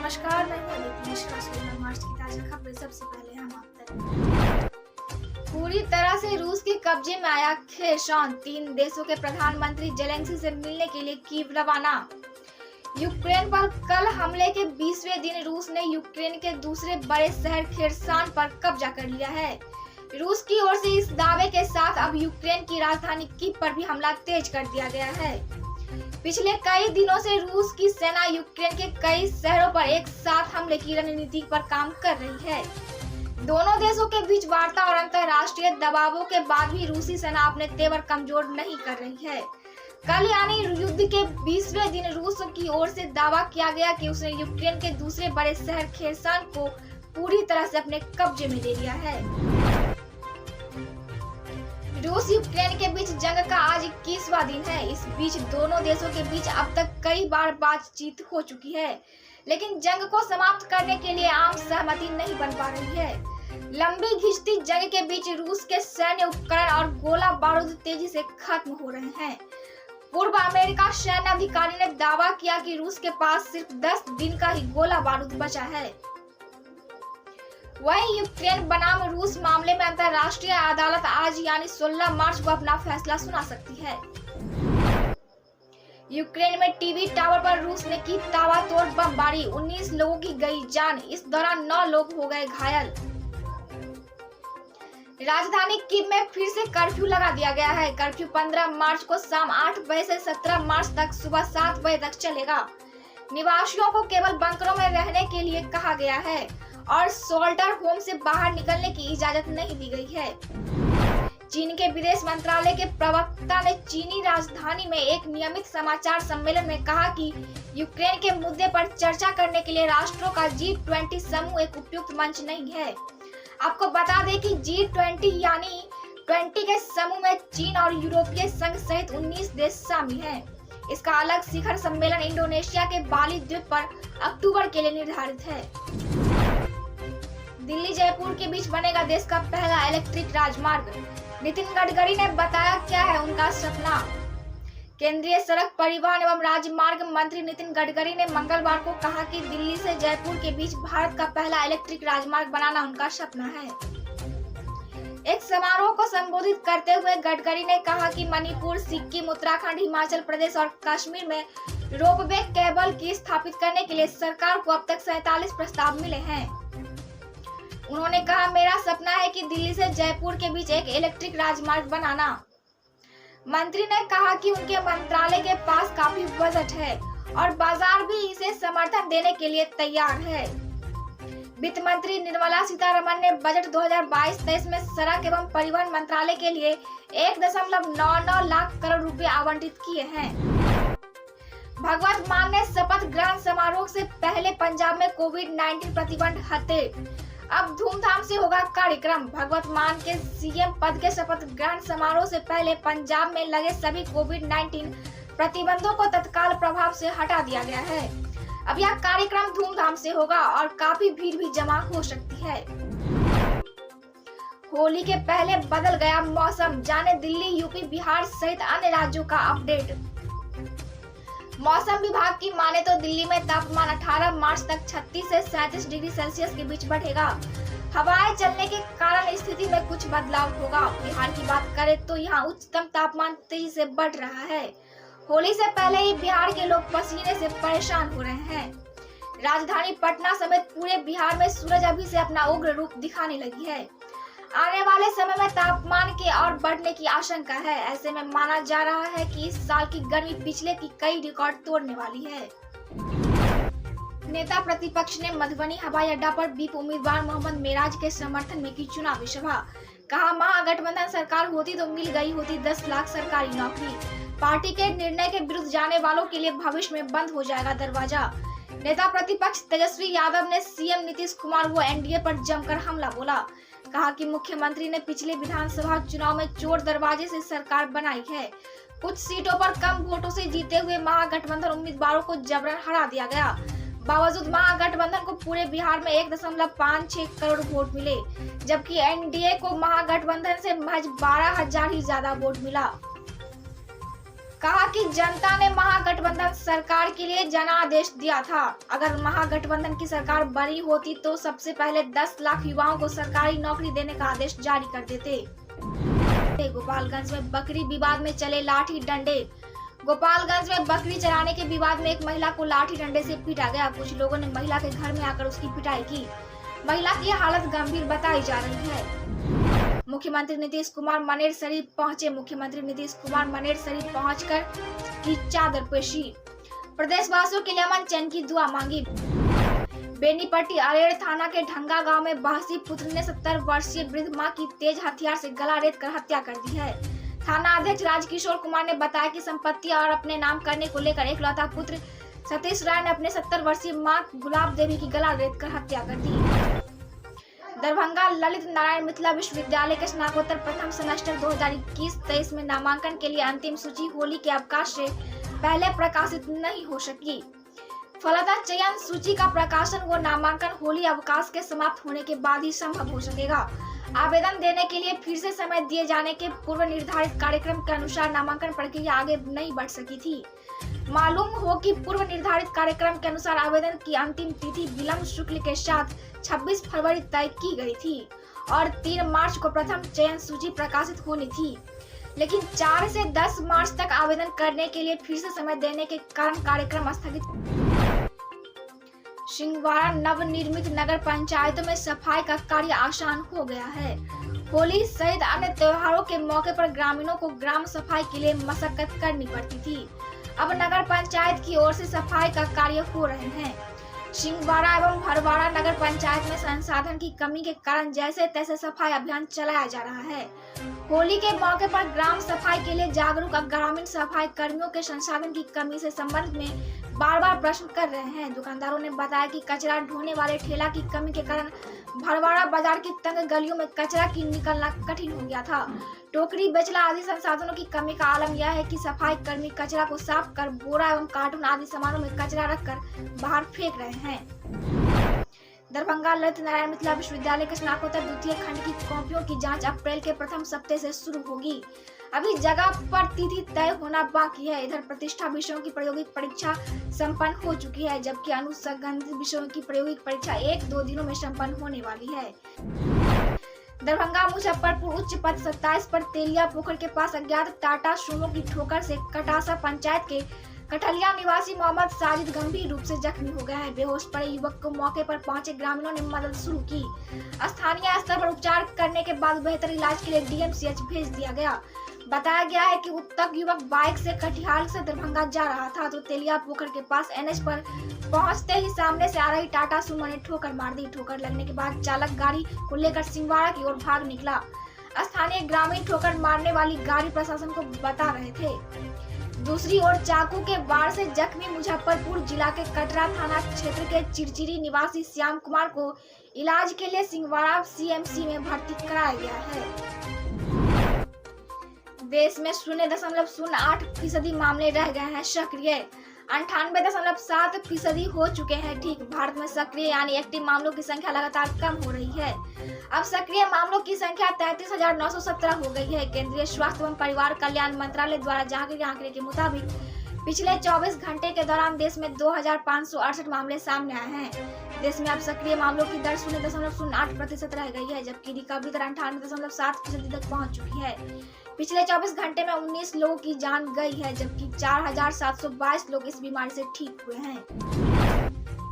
नमस्कार, मैं हूं अदिति मिश्रा। 16 मार्च की ताजा खबरें सबसे पहले हम आप तक। पूरी तरह से रूस के कब्जे में आया खेरसॉन। 3 देशों के प्रधानमंत्री जेलेंस्की से मिलने के लिए कीव रवाना। यूक्रेन पर कल हमले के 20वें दिन रूस ने यूक्रेन के दूसरे बड़े शहर खेरसॉन पर कब्जा कर लिया है। रूस की ओर से इस दावे के साथ अब यूक्रेन की राजधानी कीव पर भी हमला तेज कर दिया गया है। पिछले कई दिनों से रूस की सेना यूक्रेन के कई शहरों पर एक साथ हमले की रणनीति पर काम कर रही है। दोनों देशों के बीच वार्ता और अंतर्राष्ट्रीय दबावों के बाद भी रूसी सेना अपने तेवर कमजोर नहीं कर रही है। कल यानी युद्ध के 20वें दिन रूस की ओर से दावा किया गया कि उसने यूक्रेन के दूसरे बड़े शहर खेरसॉन को पूरी तरह से अपने कब्जे में ले लिया है। रूस यूक्रेन के बीच जंग का आज 21वां दिन है। इस बीच दोनों देशों के बीच अब तक कई बार बातचीत हो चुकी है, लेकिन जंग को समाप्त करने के लिए आम सहमति नहीं बन पा रही है। लंबी घिसती जंग के बीच रूस के सैन्य उपकरण और गोला बारूद तेजी से खत्म हो रहे हैं। पूर्व अमेरिका सैन्य अधिकारी ने दावा किया कि रूस के पास सिर्फ 10 दिन का ही गोला बारूद बचा है। वहीं यूक्रेन बनाम रूस मामले में अंतर्राष्ट्रीय अदालत आज यानी 16 मार्च को अपना फैसला सुना सकती है। यूक्रेन में टीवी टावर पर रूस ने की ताबड़तोड़ बमबारी। 19 लोगों की गई जान। इस दौरान 9 लोग हो गए घायल। राजधानी कीव में फिर से कर्फ्यू लगा दिया गया है। कर्फ्यू 15 मार्च को शाम 8 बजे से 17 मार्च तक सुबह 7 बजे तक चलेगा। निवासियों को केवल बंकरों में रहने के लिए कहा गया है और शेल्टर होम से बाहर निकलने की इजाजत नहीं दी गई है। चीन के विदेश मंत्रालय के प्रवक्ता ने चीनी राजधानी में एक नियमित समाचार सम्मेलन में कहा कि यूक्रेन के मुद्दे पर चर्चा करने के लिए राष्ट्रों का G20 समूह एक उपयुक्त मंच नहीं है। आपको बता दें कि G20 यानी 20 के समूह में चीन और यूरोपीय संघ सहित 19 देश शामिल हैं। इसका अलग शिखर सम्मेलन इंडोनेशिया के बाली द्वीप पर अक्टूबर के लिए निर्धारित है। दिल्ली जयपुर के बीच बनेगा देश का पहला इलेक्ट्रिक राजमार्ग। नितिन गडकरी ने बताया क्या है उनका सपना। केंद्रीय सड़क परिवहन एवं राजमार्ग मंत्री नितिन गडकरी ने मंगलवार को कहा कि दिल्ली से जयपुर के बीच भारत का पहला इलेक्ट्रिक राजमार्ग बनाना उनका सपना है। एक समारोह को संबोधित करते हुए गडकरी ने कहा कि मणिपुर, सिक्किम, उत्तराखंड, हिमाचल प्रदेश और कश्मीर में रोपवे केबल की स्थापित करने के लिए सरकार को अब तक 47 प्रस्ताव मिले हैं। उन्होंने कहा, मेरा सपना है कि दिल्ली से जयपुर के बीच एक इलेक्ट्रिक राजमार्ग बनाना। मंत्री ने कहा कि उनके मंत्रालय के पास काफी बजट है और बाजार भी इसे समर्थन देने के लिए तैयार है। वित्त मंत्री निर्मला सीतारमण ने बजट 2022-23 में सड़क एवं परिवहन मंत्रालय के लिए 1.99 लाख करोड़ रुपए आवंटित किए हैं। भगवत मान ने शपथ ग्रहण समारोह से पहले पंजाब में कोविड-19 प्रतिबंध हटे। अब धूमधाम से होगा कार्यक्रम। भगवत मान के सीएम पद के शपथ ग्रहण समारोह से पहले पंजाब में लगे सभी कोविड-19 प्रतिबंधों को तत्काल प्रभाव से हटा दिया गया है। अब यह कार्यक्रम धूमधाम से होगा और काफी भीड़ भी जमा हो सकती है। होली के पहले बदल गया मौसम। जाने दिल्ली, यूपी, बिहार सहित अन्य राज्यों का अपडेट। मौसम विभाग की माने तो दिल्ली में तापमान 18 मार्च तक 36 से 37 डिग्री सेल्सियस के बीच बढ़ेगा। हवाएं चलने के कारण स्थिति में कुछ बदलाव होगा। बिहार की बात करें तो यहाँ उच्चतम तापमान तेजी से बढ़ रहा है। होली से पहले ही बिहार के लोग पसीने से परेशान हो रहे हैं। राजधानी पटना समेत पूरे बिहार में सूरज अभी से अपना उग्र रूप दिखाने लगी है। आने वाले समय में तापमान के और बढ़ने की आशंका है। ऐसे में माना जा रहा है कि इस साल की गर्मी पिछले की कई रिकॉर्ड तोड़ने वाली है। नेता प्रतिपक्ष ने मधुबनी हवाई अड्डा पर बीप उम्मीदवार मोहम्मद मेराज के समर्थन में की चुनावी सभा। कहा, महागठबंधन सरकार होती तो मिल गई होती 10 लाख सरकारी नौकरी। पार्टी के निर्णय के विरुद्ध जाने वालों के लिए भविष्य में बंद हो जाएगा दरवाजा। नेता प्रतिपक्ष तेजस्वी यादव ने सीएम नीतीश कुमार व एनडीए पर जमकर हमला बोला। कहा कि मुख्यमंत्री ने पिछले विधानसभा चुनाव में चोर दरवाजे से सरकार बनाई है। कुछ सीटों पर कम वोटों से जीते हुए महागठबंधन उम्मीदवारों को जबरन हरा दिया गया। बावजूद महागठबंधन को पूरे बिहार में 1.56 करोड़ वोट मिले, जबकि एनडीए को महागठबंधन से महज 12,000 ही ज्यादा वोट मिला। कहा कि जनता ने महागठबंधन सरकार के लिए जनादेश दिया था। अगर महागठबंधन की सरकार बड़ी होती तो सबसे पहले 10 लाख युवाओं को सरकारी नौकरी देने का आदेश जारी कर देते। गोपालगंज में बकरी विवाद में चले लाठी डंडे। गोपालगंज में बकरी चराने के विवाद में एक महिला को लाठी डंडे से पीटा गया। कुछ लोगों ने महिला के घर में आकर उसकी पिटाई की। महिला की हालत गंभीर बताई जा रही है। मुख्यमंत्री नीतीश कुमार मनेर शरीफ पहुंचे। मुख्यमंत्री नीतीश कुमार मनेर शरीफ पहुंचकर की चादर पेशी। प्रदेशवासियों के लिए अमन चैन की दुआ मांगी। बेनीपट्टी अरेड़ थाना के ढंगा गांव में बहसी पुत्र ने 70 वर्षीय वृद्ध मां की तेज हथियार से गला रेत कर हत्या कर दी है। थाना अध्यक्ष राजकिशोर कुमार ने बताया कि संपत्ति और अपने नाम करने को लेकर एकलौता पुत्र सतीश राय ने अपने 70 वर्षीय मां गुलाब देवी की गला रेत कर हत्या कर दी। दरभंगा ललित नारायण मिथिला विश्वविद्यालय के स्नातकोत्तर प्रथम सेमेस्टर 2021-23 में नामांकन के लिए अंतिम सूची होली के अवकाश से पहले प्रकाशित नहीं हो सकी। फलतः चयन सूची का प्रकाशन व नामांकन होली अवकाश के समाप्त होने के बाद ही संभव हो सकेगा। आवेदन देने के लिए फिर से समय दिए जाने के पूर्व निर्धारित कार्यक्रम के अनुसार नामांकन प्रक्रिया आगे नहीं बढ़ सकी थी। मालूम हो कि पूर्व निर्धारित कार्यक्रम के अनुसार आवेदन की अंतिम तिथि विलंब शुल्क के साथ 26 फरवरी तय की गई थी और 3 मार्च को प्रथम चयन सूची प्रकाशित होनी थी, लेकिन 4 से 10 मार्च तक आवेदन करने के लिए फिर से समय देने के कारण कार्यक्रम स्थगित। सिंहवाड़ा नवनिर्मित नगर पंचायतों में सफाई का कार्य आसान हो गया है। होली सहित अन्य त्योहारों के मौके पर ग्रामीणों को ग्राम सफाई के लिए मशक्कत करनी पड़ती थी। अब नगर पंचायत की ओर से सफाई का कार्य हो रहे हैं। सिंहवाड़ा एवं भरवाड़ा नगर पंचायत में संसाधन की कमी के कारण जैसे तैसे सफाई अभियान चलाया जा रहा है। होली के मौके पर ग्राम सफाई के लिए जागरूक ग्रामीण सफाई कर्मियों के संसाधन की कमी से संबंध में बार बार प्रश्न कर रहे हैं। दुकानदारों ने बताया कि कचरा ढोने वाले ठेला की कमी के कारण भरवाड़ा बाजार की तंग गलियों में कचरा की निकलना कठिन हो गया था। टोकरी बेचला आदि संसाधनों की कमी का आलम यह है कि सफाई कर्मी कचरा को साफ कर बोरा एवं कार्टून आदि सामानों में कचरा रखकर बाहर फेंक रहे हैं। दरभंगा ललित नारायण मिथिला विश्वविद्यालय के स्नातकोत्तर द्वितीय खंड की कॉपियों की जांच अप्रैल के प्रथम सप्ताह से शुरू होगी। अभी जगह पर तिथि तय होना बाकी है। इधर प्रतिष्ठा विषयों की प्रायोगिक परीक्षा संपन्न हो चुकी है, जबकि अनुसंधानित विषयों की प्रायोगिक परीक्षा 1-2 दिनों में संपन्न होने वाली है। दरभंगा मुजफ्फरपुर उच्च पथ 27 पर तेलिया पोखर के पास अज्ञात टाटा सुमो की ठोकर से कटासा पंचायत के कठलिया निवासी मोहम्मद साजिद गंभीर रूप से जख्मी हो गया है। बेहोश पड़े युवक को मौके पर पहुंचे ग्रामीणों ने मदद शुरू की। स्थानीय स्तर पर उपचार करने के बाद बेहतर इलाज के लिए डीएमसीएच भेज दिया गया। बताया गया है कि उत्तक युवक बाइक से कटिहार से दरभंगा जा रहा था तो तेलिया पोखर के पास एनएच पर पहुंचते ही सामने से आ रही टाटा सुमो ने ठोकर मार दी। ठोकर लगने के बाद चालक गाड़ी को लेकर सिंहवाड़ा की ओर भाग निकला। स्थानीय ग्रामीण ठोकर मारने वाली गाड़ी प्रशासन को बता रहे थे। दूसरी ओर चाकू के वार से जख्मी मुजफ्फरपुर जिला के कटरा थाना क्षेत्र के चिरचिरी निवासी श्याम कुमार को इलाज के लिए सिंहवाड़ा सीएमसी में भर्ती कराया गया है। देश में 0.08% मामले रह गए हैं सक्रिय। 98.7% हो चुके हैं ठीक। भारत में सक्रिय यानी एक्टिव मामलों की संख्या लगातार कम हो रही है। अब सक्रिय मामलों की संख्या 33,917 हो गई है। केंद्रीय स्वास्थ्य एवं परिवार कल्याण मंत्रालय द्वारा जारी आंकड़े के मुताबिक पिछले 24 घंटे के दौरान देश में 2,568 मामले सामने आए हैं। देश में अब सक्रिय मामलों की दर 0.08% रह गई है, जबकि रिकवरी दर 98.7% तक पहुंच चुकी है। पिछले 24 घंटे में 19 लोगों की जान गई है, जबकि 4,722 लोग इस बीमारी से ठीक हुए हैं।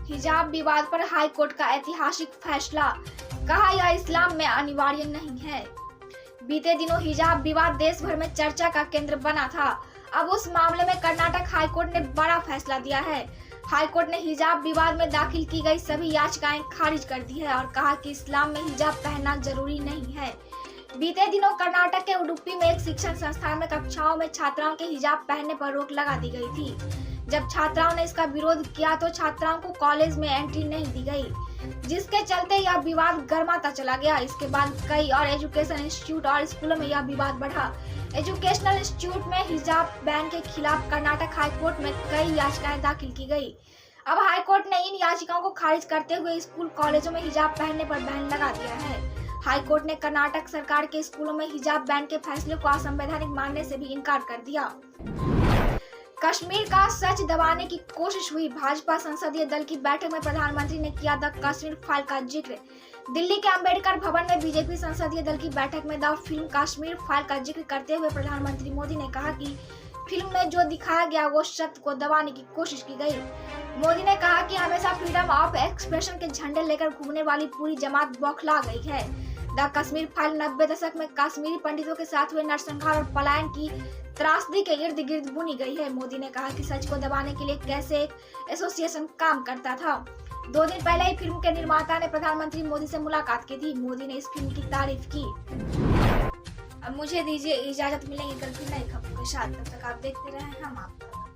हिजाब विवाद पर हाई कोर्ट का ऐतिहासिक फैसला, कहा यह इस्लाम में अनिवार्य नहीं है। बीते दिनों हिजाब विवाद देश भर में चर्चा का केंद्र बना था। अब उस मामले में कर्नाटक हाई कोर्ट ने बड़ा फैसला दिया है। हाई कोर्ट ने हिजाब विवाद में दाखिल की गई सभी याचिकाएं खारिज कर दी है और कहा कि इस्लाम में हिजाब पहनना जरूरी नहीं है। बीते दिनों कर्नाटक के उडुपी में एक शिक्षण संस्थान में कक्षाओं में छात्राओं के हिजाब पहनने पर रोक लगा दी गई थी। जब छात्राओं ने इसका विरोध किया तो छात्राओं को कॉलेज में एंट्री नहीं दी गई, जिसके चलते यह विवाद गर्माता चला गया। इसके बाद कई और एजुकेशन इंस्टीट्यूट और स्कूलों में यह विवाद बढ़ा। एजुकेशनल इंस्टीट्यूट में हिजाब बैन के खिलाफ कर्नाटक हाई कोर्ट में कई याचिकाएं दाखिल की गई। अब हाई कोर्ट ने इन याचिकाओं को खारिज करते हुए स्कूल कॉलेजों में हिजाब पहनने पर बैन लगा दिया है। हाई कोर्ट ने कर्नाटक सरकार के स्कूलों में हिजाब बैन के फैसले को असंवैधानिक मानने से भी इनकार कर दिया। कश्मीर का सच दबाने की कोशिश हुई। भाजपा संसदीय दल की बैठक में प्रधानमंत्री ने किया द कश्मीर फाइल का जिक्र। दिल्ली के अंबेडकर भवन में बीजेपी संसदीय दल की बैठक में द फिल्म कश्मीर फाइल का जिक्र करते हुए प्रधानमंत्री मोदी ने कहा कि फिल्म में जो दिखाया गया वो सत्य को दबाने की कोशिश की गई। मोदी ने कहा कि हमेशा फ्रीडम ऑफ एक्सप्रेशन के झंडे लेकर घूमने वाली पूरी जमात बौखला गई है। द कश्मीर फाइल 90 दशक में कश्मीरी पंडितों के साथ हुए नरसंहार और पलायन की त्रासदी के इर्द गिर्द बुनी गई है। मोदी ने कहा कि सच को दबाने के लिए कैसे एक एसोसिएशन काम करता था। 2 दिन पहले ही फिल्म के निर्माता ने प्रधानमंत्री मोदी से मुलाकात की थी। मोदी ने इस फिल्म की तारीफ की। अब मुझे दीजिए इजाजत, मिलेंगे कल फिर नई खबरों के साथ। तब तक आप देखते रहे हम आपका